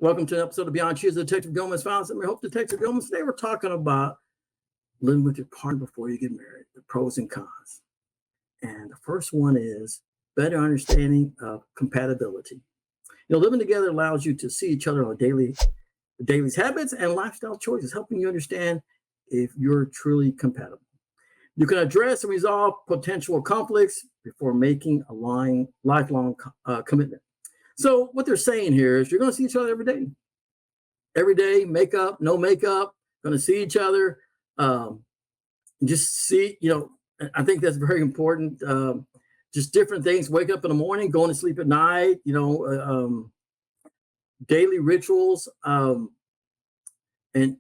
Welcome to an episode of Beyond Cheers, Detective Gomez Files. I'm your host, Detective Gomez. Today we're talking about living with your partner before you get married, the pros and cons. And the first one is better understanding of compatibility. Living together allows you to see each other on daily's habits and lifestyle choices, helping you understand if you're truly compatible. You can address and resolve potential conflicts before making a lifelong commitment. So what they're saying here is you're going to see each other every day. Every day, makeup, no makeup, going to see each other. Just see, I think that's very important. Just different things, wake up in the morning, going to sleep at night, daily rituals. And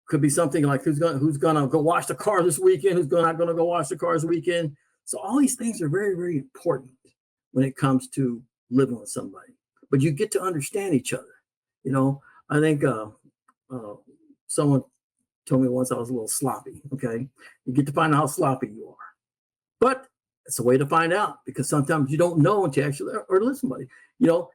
could be something like who's gonna go wash the car this weekend, who's not gonna go wash the car this weekend. So all these things are very, very important when it comes to living with somebody. But you get to understand each other. I think someone told me once I was a little sloppy. Okay, you get to find out how sloppy you are, but it's a way to find out, because sometimes you don't know until you actually or listen to somebody.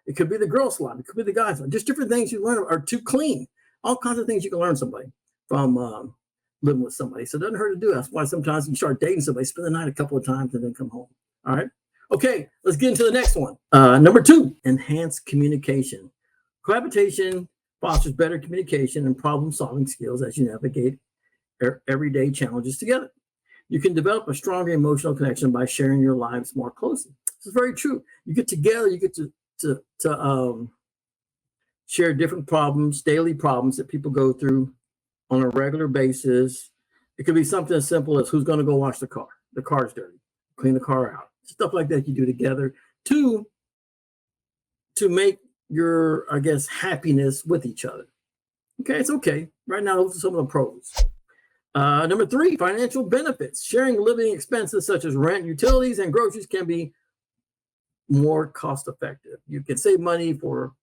It could be the girl sloppy, it could be the guy sloppy. Just different things you learn are too clean. All kinds of things you can learn somebody from living with somebody. So it doesn't hurt to do. That's why sometimes you start dating somebody, spend the night a couple of times, and then come home. All right. Okay, let's get into the next one. Number 2, enhanced communication. Cohabitation fosters better communication and problem-solving skills as you navigate everyday challenges together. You can develop a stronger emotional connection by sharing your lives more closely. This is very true. You get together, you get to share different problems, daily problems that people go through on a regular basis. It could be something as simple as who's going to go wash the car. The car's dirty. Clean the car out. Stuff like that you do together to make your, happiness with each other. Okay, it's okay. Right now, those are some of the pros. Number 3, financial benefits. Sharing living expenses such as rent, utilities, and groceries can be more cost effective. You can save money for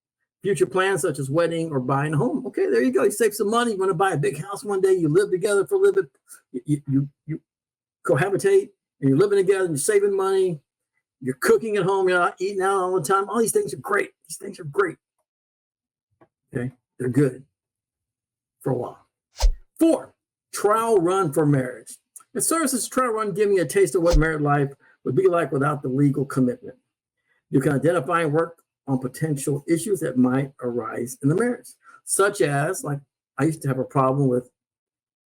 future plans such as wedding or buying a home. Okay, there you go. You save some money. You want to buy a big house one day. You live together for a little bit. You cohabitate. And you're living together, and you're saving money, you're cooking at home, you're not eating out all the time. All these things are great. These things are great. Okay, they're good for a while. 4, trial run for marriage. It serves as a trial run, giving you a taste of what married life would be like without the legal commitment. You can identify and work on potential issues that might arise in the marriage, such as, like, I used to have a problem with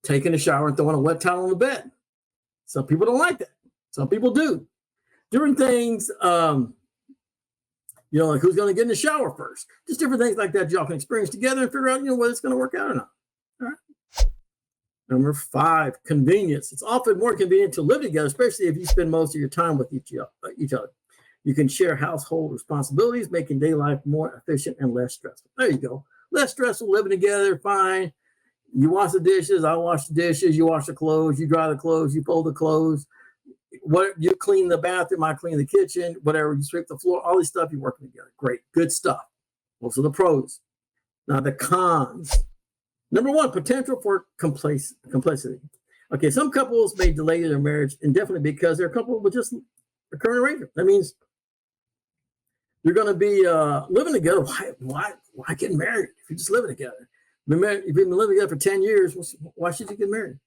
taking a shower and throwing a wet towel on the bed. Some people don't like that. Some people do. Different things, like who's going to get in the shower first. Just different things like that y'all can experience together and figure out, whether it's going to work out or not. All right. Number 5, convenience. It's often more convenient to live together, especially if you spend most of your time with each other. You can share household responsibilities, making daily life more efficient and less stressful. There you go. Less stressful, living together, fine. You wash the dishes, I wash the dishes, you wash the clothes, you dry the clothes, you fold the clothes. You clean the bathroom, I clean the kitchen, whatever, you sweep the floor, all this stuff, you're working together. Great, good stuff. Those are the pros. Now the cons. Number 1, potential for complexity. Okay, some couples may delay their marriage indefinitely because they're a couple with just a current arrangement. That means you're going to be living together. Why get married if you're just living together? If you've been living together for 10 years, why should you get married?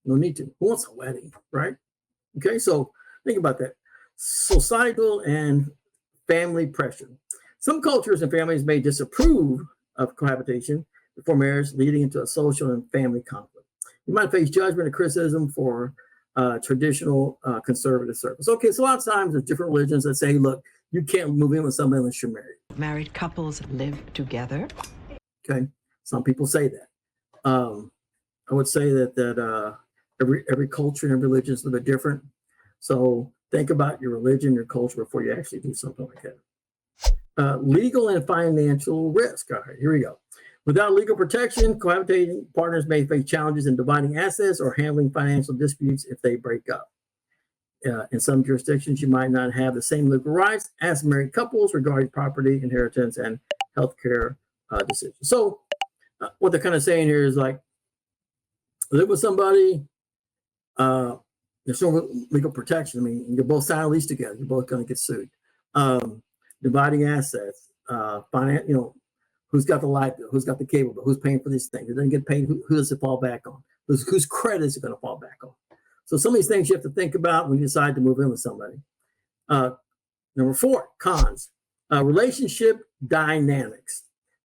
No need to. Who wants a wedding, right? Okay, so think about that. Societal and family pressure. Some cultures and families may disapprove of cohabitation before marriage, leading into a social and family conflict. You might face judgment and criticism for traditional conservative service. Okay, so a lot of times there's different religions that say, look, you can't move in with somebody unless you're married. Married couples live together. Okay, some people say that. I would say that every culture and every religion is a little bit different. So think about your religion, your culture before you actually do something like that. Legal and financial risk. All right, here we go. Without legal protection, cohabitating partners may face challenges in dividing assets or handling financial disputes if they break up. In some jurisdictions, you might not have the same legal rights as married couples regarding property, inheritance, and healthcare decisions. So what they're kind of saying here is like, live with somebody, there's no legal protection. I mean, you're both signing a lease together. You're both going to get sued. Dividing assets, Who's got the light bill? Who's got the cable bill? Who's paying for these things? It doesn't get paid. Who does it fall back on? Whose credit is it going to fall back on? So some of these things you have to think about when you decide to move in with somebody. Number 4, cons. Relationship dynamics.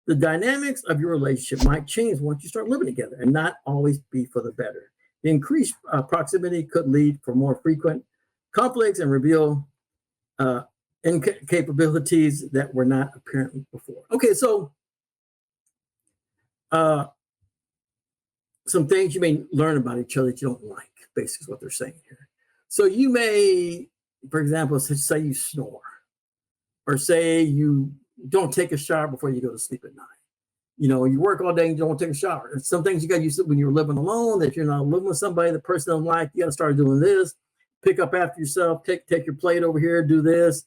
The dynamics of your relationship might change once you start living together and not always be for the better. The increased proximity could lead for more frequent conflicts and reveal incapabilities that were not apparent before. Okay, so some things you may learn about each other that you don't like, basically is what they're saying here. So you may, for example, say you snore, or say you don't take a shower before you go to sleep at night. You know, you work all day and you don't take a shower. And some things you got used to when you're living alone, that you're not living with somebody the person doesn't like, you got to start doing this, pick up after yourself, take your plate over here, do this.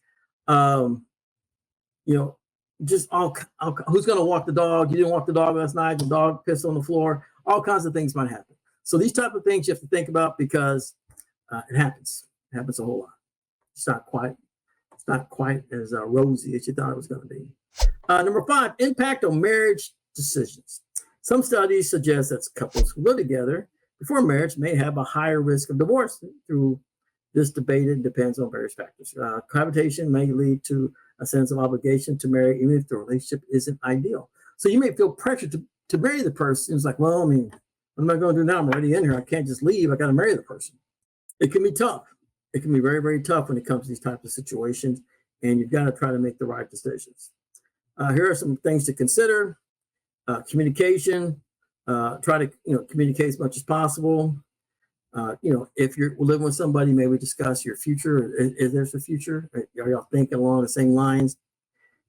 You know, just all who's going to walk the dog? You didn't walk the dog last night, the dog pissed on the floor, all kinds of things might happen. So these type of things you have to think about because it happens. It happens a whole lot. It's not quite as rosy as you thought it was going to be. Number 5, impact on marriage decisions. Some studies suggest that couples who live together before marriage may have a higher risk of divorce. Through this debate, it depends on various factors. Cohabitation may lead to a sense of obligation to marry, even if the relationship isn't ideal. So you may feel pressure to marry the person. It's like, well, I mean, what am I going to do now? I'm already in here. I can't just leave. I got to marry the person. It can be tough. It can be very, very tough when it comes to these types of situations, and you've got to try to make the right decisions. Here are some things to consider. Communication. Try to communicate as much as possible. If you're living with somebody, maybe discuss your future. Is there a future? Are y'all thinking along the same lines?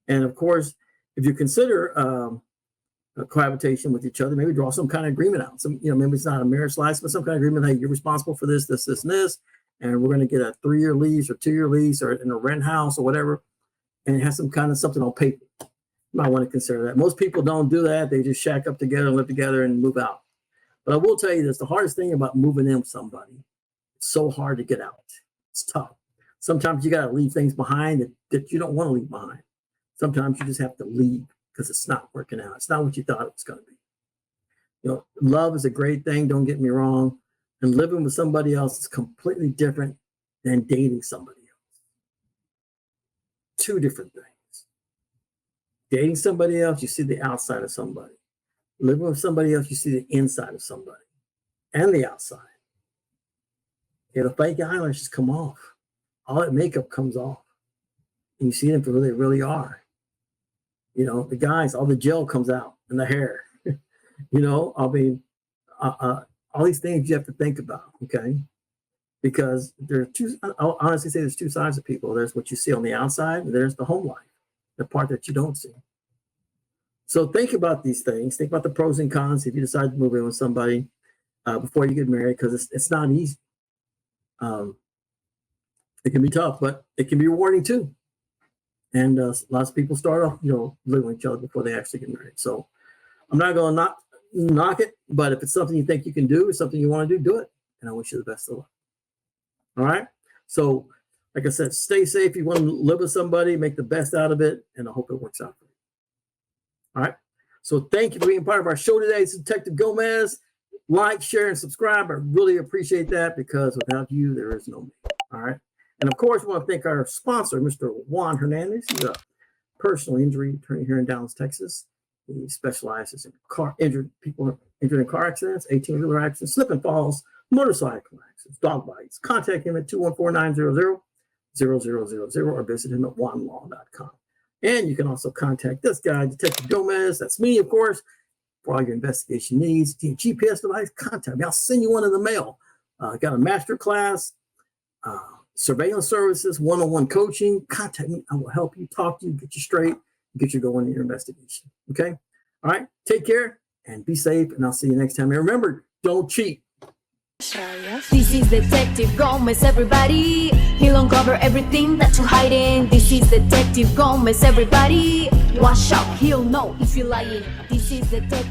And of course, if you consider cohabitation with each other, maybe draw some kind of agreement out. Maybe it's not a marriage license, but some kind of agreement. Hey, you're responsible for this, this, this, and this, and we're going to get a 3-year lease or 2-year lease or in a rent house or whatever, and it has some kind of something on paper. You might want to consider that. Most people don't do that. They just shack up together and live together and move out. But I will tell you this, the hardest thing about moving in with somebody, it's so hard to get out. It's tough. Sometimes you got to leave things behind that you don't want to leave behind. Sometimes you just have to leave because it's not working out. It's not what you thought it was going to be. Love is a great thing, don't get me wrong. And living with somebody else is completely different than dating somebody else. 2 different things. Dating somebody else, you see the outside of somebody. Living with somebody else, you see the inside of somebody and the outside. The fake eyelashes come off. All that makeup comes off. And you see them for who they really are. The guys, all the gel comes out and the hair. All these things you have to think about, okay? Because I'll honestly say there's 2 sides of people. There's what you see on the outside, and there's the home life, the part that you don't see. So think about these things. Think about the pros and cons if you decide to move in with somebody before you get married, because it's not easy. It can be tough, but it can be rewarding too. And lots of people start off, living with each other before they actually get married. So I'm not going to knock it, but if it's something you think you can do, it's something you want to do it. And I wish you the best of luck. All right. So like I said, stay safe. You want to live with somebody, make the best out of it, and I hope it works out for you. All right. So thank you for being part of our show today. It's Detective Gomez. Like, share, and subscribe. I really appreciate that because without you, there is no me. All right. And of course, we want to thank our sponsor, Mr. Juan Hernandez. He's a personal injury attorney here in Dallas, Texas. He specializes in people injured in car accidents, 18-wheeler accidents, slip and falls, motorcycle accidents, dog bites. Contact him at 214-900-0000 or visit him at juanlaw.com. And you can also contact this guy, Detective Gomez. That's me, of course, for all your investigation needs. GPS device, contact me. I'll send you one in the mail. Got a master class, surveillance services, one-on-one coaching. Contact me. I will help you, talk to you, get you straight, get you going in your investigation. Okay? All right. Take care and be safe. And I'll see you next time. And remember, don't cheat. This is Detective Gomez, everybody. He'll uncover everything that you're hiding. This is Detective Gomez, everybody. Watch out, he'll know if you're lying. This is Detective